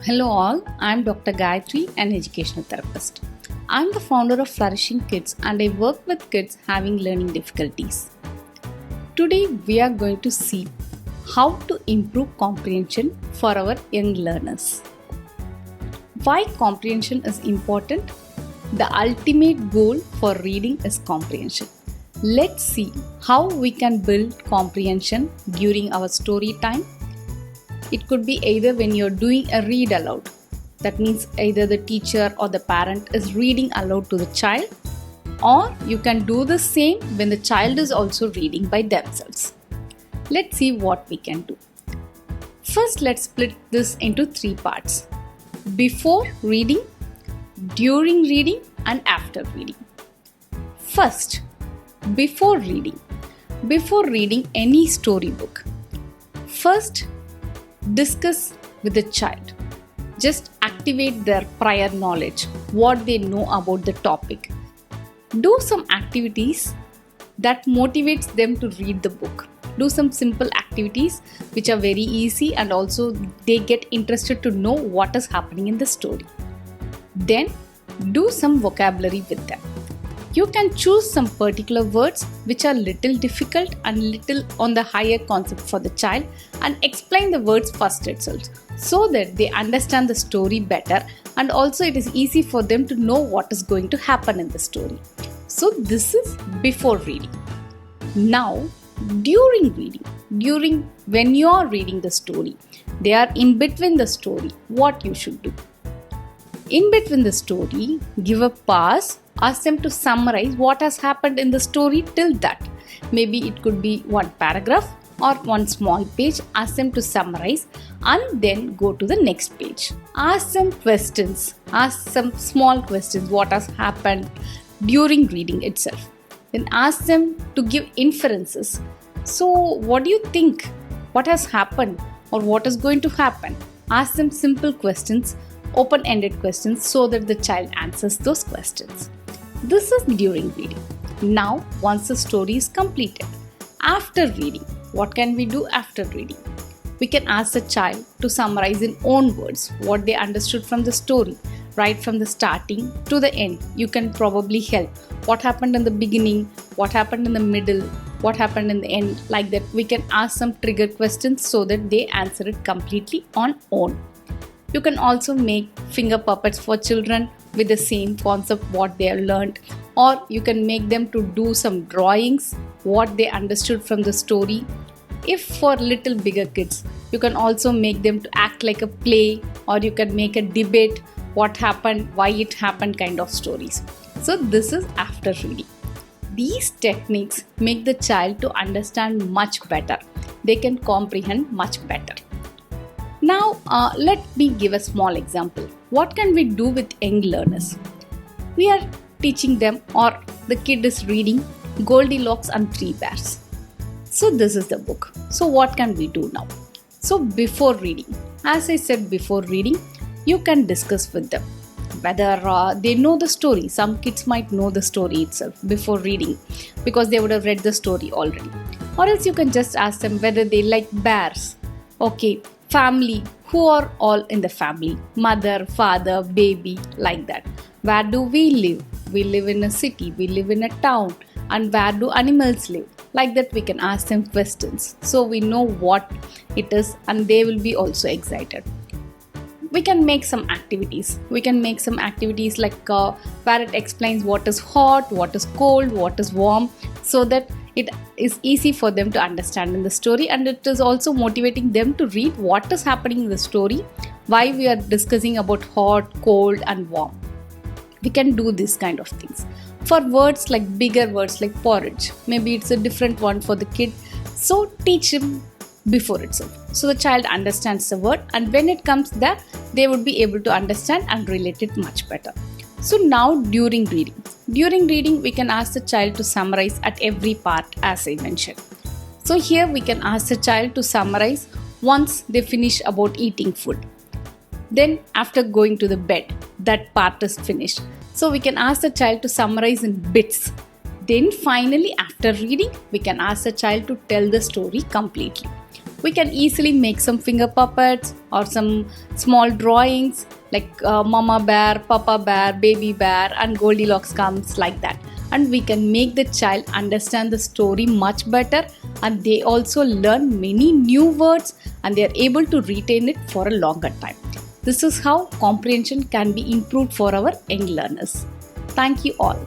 Hello all, I am Dr. Gayathri, an educational therapist. I am the founder of Flourishing Kids and I work with kids having learning difficulties. Today we are going to see how to improve comprehension for our young learners. Why comprehension is important? The ultimate goal for reading is comprehension. Let's see how we can build comprehension during our story time. It could be either when you're doing a read aloud. That means either the teacher or the parent is reading aloud to the child, or you can do the same when the child is also reading by themselves. Let's see what we can do. First, let's split this into three parts: before reading, during reading, and after reading. First, before reading. Before reading any storybook, first discuss with the child. Just activate their prior knowledge, what they know about the topic. Do some activities that motivates them to read the book. Do some simple activities which are very easy and also they get interested to know what is happening in the story. Then do some vocabulary with them. You can choose some particular words which are little difficult and little on the higher concept for the child and explain the words first itself so that they understand the story better, and also it is easy for them to know what is going to happen in the story. So this is before reading. Now during reading, when you are reading the story, they are in between the story, what you should do. In between the story, give a pause. Ask them to summarize what has happened in the story till that. Maybe it could be one paragraph or one small page. Ask them to summarize and then go to the next page. Ask them questions. Ask some small questions. What has happened during reading itself. Then ask them to give inferences. So what do you think? What has happened or what is going to happen? Ask them simple questions, open-ended questions, so that the child answers those questions. This is during reading. Now, once the story is completed, after reading, what can we do after reading? We can ask the child to summarize in own words what they understood from the story, right from the starting to the end. You can probably help. What happened in the beginning, what happened in the middle, what happened in the end, like that. We can ask some trigger questions so that they answer it completely on own. You can also make finger puppets for children with the same concept what they have learned, or you can make them to do some drawings what they understood from the story. If for little bigger kids, you can also make them to act like a play, or you can make a debate what happened, why it happened kind of stories. So this is after reading. These techniques make the child to understand much better. They can comprehend much better. Now, let me give a small example. What can we do with young learners? We are teaching them, or the kid is reading Goldilocks and Three Bears. So this is the book. So what can we do now? So before reading, as I said before reading, you can discuss with them whether they know the story. Some kids might know the story itself before reading because they would have read the story already. Or else you can just ask them whether they like bears. Okay. Family, who are all in the family? Mother, father, baby, like that. Where do we live? We live in a city, we live in a town. And where do animals live? Like that we can ask them questions. So we know what it is and they will be also excited. We can make some activities. We can make some activities like where it explains what is hot, what is cold, what is warm, so that it is easy for them to understand in the story, and it is also motivating them to read what is happening in the story, why we are discussing about hot, cold and warm. We can do this kind of things. For words like bigger words like porridge, maybe it's a different one for the kid. So teach him before itself. So the child understands the word, and when it comes there, they would be able to understand and relate it much better. So now during reading. During reading, we can ask the child to summarize at every part as I mentioned. So here we can ask the child to summarize once they finish about eating food. Then after going to the bed, that part is finished. So we can ask the child to summarize in bits. Then finally after reading, we can ask the child to tell the story completely. We can easily make some finger puppets or some small drawings like mama bear, papa bear, baby bear, and Goldilocks comes, like that. And we can make the child understand the story much better, and they also learn many new words and they are able to retain it for a longer time. This is how comprehension can be improved for our young learners. Thank you all.